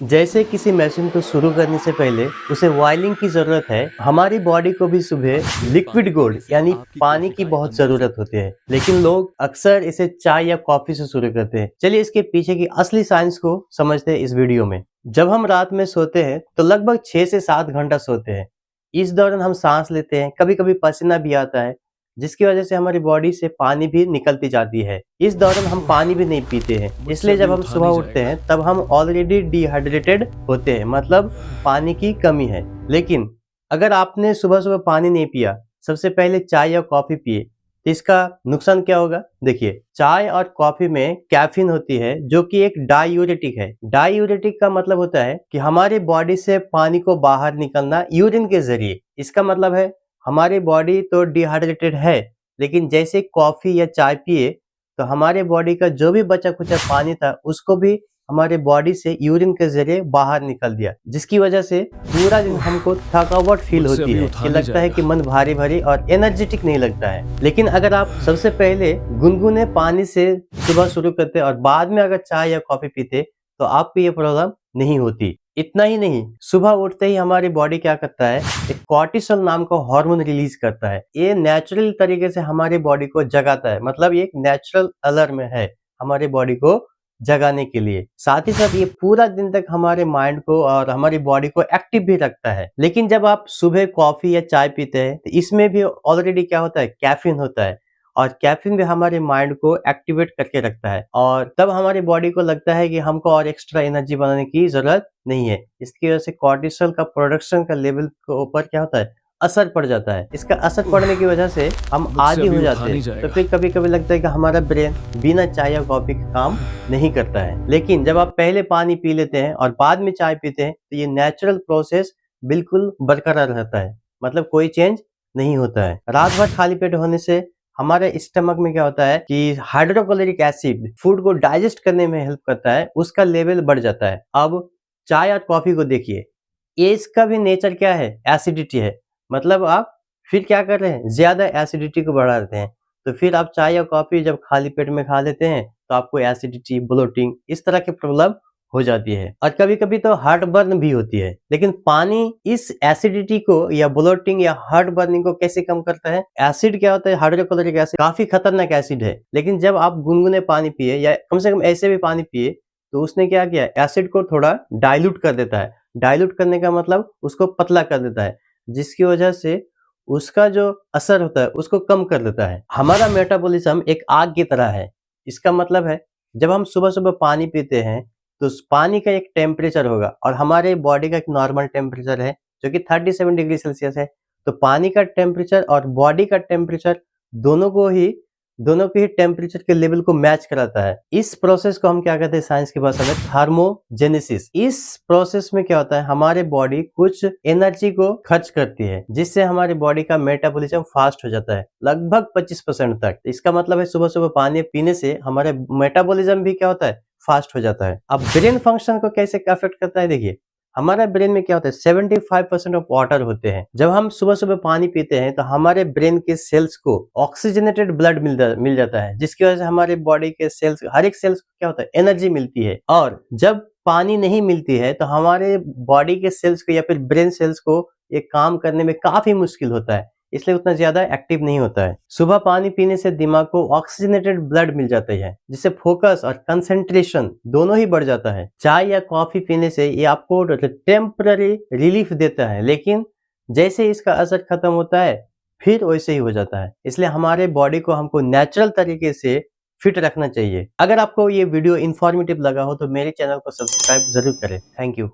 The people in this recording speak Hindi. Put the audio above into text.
जैसे किसी मशीन को शुरू करने से पहले उसे वायरिंग की जरूरत है, हमारी बॉडी को भी सुबह लिक्विड गोल्ड यानी पानी की बहुत जरूरत होती है। लेकिन लोग अक्सर इसे चाय या कॉफी से शुरू करते हैं। चलिए इसके पीछे की असली साइंस को समझते हैं इस वीडियो में। जब हम रात में सोते हैं तो लगभग 6 से 7 घंटा सोते हैं। इस दौरान हम सांस लेते हैं, कभी कभी पसीना भी आता है, जिसकी वजह से हमारी बॉडी से पानी भी निकलती जाती है। इस दौरान हम पानी भी नहीं पीते हैं, मुझसे इसलिए अभी जब हम उठा सुबह नहीं उठते जाएगा। हैं तब हम ऑलरेडी डिहाइड्रेटेड होते हैं, मतलब पानी की कमी है। लेकिन अगर आपने सुबह सुबह पानी नहीं पिया, सबसे पहले चाय या कॉफी पिए, तो इसका नुकसान क्या होगा? देखिए, चाय और कॉफी में कैफीन होती है जो कि एक डायूरेटिक है। डायूरेटिक का मतलब होता है कि हमारी बॉडी से पानी को बाहर निकलना यूरिन के जरिए। इसका मतलब है हमारी बॉडी तो डिहाइड्रेटेड है, लेकिन जैसे कॉफी या चाय पिए तो हमारे बॉडी का जो भी बचा खुचा पानी था उसको भी हमारे बॉडी से यूरिन के जरिए बाहर निकल दिया, जिसकी वजह से पूरा दिन हमको थकावट फील मुझसे होती अभी है उठा कि नहीं लगता है कि जाएगा। मन भारी भारी और एनर्जेटिक नहीं लगता है। लेकिन अगर आप सबसे पहले गुनगुने पानी से सुबह शुरू करते और बाद में अगर चाय या कॉफी पीते तो आपको ये प्रॉब्लम नहीं होती। इतना ही नहीं, सुबह उठते ही हमारी बॉडी क्या करता है, एक कॉर्टिसोल नाम का हार्मोन रिलीज करता है। ये नेचुरल तरीके से हमारी बॉडी को जगाता है, मतलब ये एक नेचुरल अलार्म है हमारी बॉडी को जगाने के लिए। साथ ही साथ ये पूरा दिन तक हमारे माइंड को और हमारी बॉडी को एक्टिव भी रखता है। लेकिन जब आप सुबह कॉफी या चाय पीते हैं तो इसमें भी ऑलरेडी क्या होता है, कैफीन होता है, और कैफीन भी हमारे माइंड को एक्टिवेट करके रखता है, और तब हमारी बॉडी को लगता है कि हमको और एक्स्ट्रा एनर्जी बनाने की जरूरत नहीं है। इसकी वजह से कॉर्टिसोल का प्रोडक्शन का लेवल के ऊपर क्या होता है, असर पड़ जाता है। इसका असर पड़ने की वजह से हम मुझसे आदी अभी हो उठा जाते नहीं हैं, तो जाएगा। फिर कभी कभी लगता है कि हमारा ब्रेन बिना चाय या कॉफी के काम नहीं करता है। लेकिन जब आप पहले पानी पी लेते हैं और बाद में चाय पीते हैं तो ये नेचुरल प्रोसेस बिल्कुल बरकरार रहता है, मतलब कोई चेंज नहीं होता है। रात भर खाली पेट होने से हमारे स्टमक में क्या होता है कि हाइड्रोक्लोरिक एसिड फूड को डाइजेस्ट करने में हेल्प करता है, उसका लेवल बढ़ जाता है। अब चाय और कॉफी को देखिए, ये इसका भी नेचर क्या है, एसिडिटी है। मतलब आप फिर क्या कर रहे हैं, ज्यादा एसिडिटी को बढ़ा देते हैं। तो फिर आप चाय या कॉफी जब खाली पेट में खा लेते हैं तो आपको एसिडिटी, ब्लोटिंग, इस तरह की प्रॉब्लम हो जाती है, और कभी कभी तो हार्ट बर्न भी होती है। लेकिन पानी इस एसिडिटी को या ब्लोटिंग या हार्ट बर्निंग को कैसे कम करता है? एसिड क्या होता है, हाइड्रोक्लोरिक एसिड काफी खतरनाक एसिड है, लेकिन जब आप गुनगुने पानी पिए या कम से कम ऐसे भी पानी पिए तो उसने क्या किया, एसिड को थोड़ा डाइल्यूट कर देता है। डाइल्यूट करने का मतलब उसको पतला कर देता है, जिसकी वजह से उसका जो असर होता है उसको कम कर देता है। हमारा मेटाबॉलिज्म एक आग की तरह है। इसका मतलब है जब हम सुबह सुबह पानी पीते हैं तो उस पानी का एक टेम्परेचर होगा और हमारे बॉडी का एक नॉर्मल टेम्परेचर है जो कि 37 डिग्री सेल्सियस है। तो पानी का टेम्परेचर और बॉडी का टेम्परेचर दोनों को ही दोनों के ही टेम्परेचर के लेवल को मैच कराता है। इस प्रोसेस को हम क्या कहते हैं साइंस की भाषा में, थर्मोजेनेसिस। इस प्रोसेस में क्या होता है, हमारे बॉडी कुछ एनर्जी को खर्च करती है, जिससे हमारी बॉडी का मेटाबॉलिज्म फास्ट हो जाता है, लगभग 25% तक। इसका मतलब है सुबह सुबह पानी पीने से हमारे मेटाबॉलिज्म भी क्या होता है, फास्ट हो जाता है। अब ब्रेन फंक्शन को कैसे अफेक्ट करता है, देखिए हमारे ब्रेन में क्या होता है, 75% ऑफ वाटर होते हैं। जब हम सुबह सुबह पानी पीते हैं तो हमारे ब्रेन के सेल्स को ऑक्सीजनेटेड ब्लड मिल जाता है, जिसकी वजह से हमारे बॉडी के सेल्स, हर एक सेल्स को क्या होता है, एनर्जी मिलती है। और जब पानी नहीं मिलती है तो हमारे बॉडी के सेल्स को या फिर ब्रेन सेल्स को ये काम करने में काफी मुश्किल होता है, इसलिए उतना ज्यादा एक्टिव नहीं होता है। सुबह पानी पीने से दिमाग को ऑक्सीजनेटेड ब्लड मिल जाता है, जिससे फोकस और कंसंट्रेशन दोनों ही बढ़ जाता है। चाय या कॉफी पीने से ये आपको टेम्पररी रिलीफ देता है, लेकिन जैसे इसका असर खत्म होता है फिर वैसे ही हो जाता है। इसलिए हमारे बॉडी को हमको नेचुरल तरीके से फिट रखना चाहिए। अगर आपको ये वीडियो इंफॉर्मेटिव लगा हो तो मेरे चैनल को सब्सक्राइब जरूर करें। Thank you.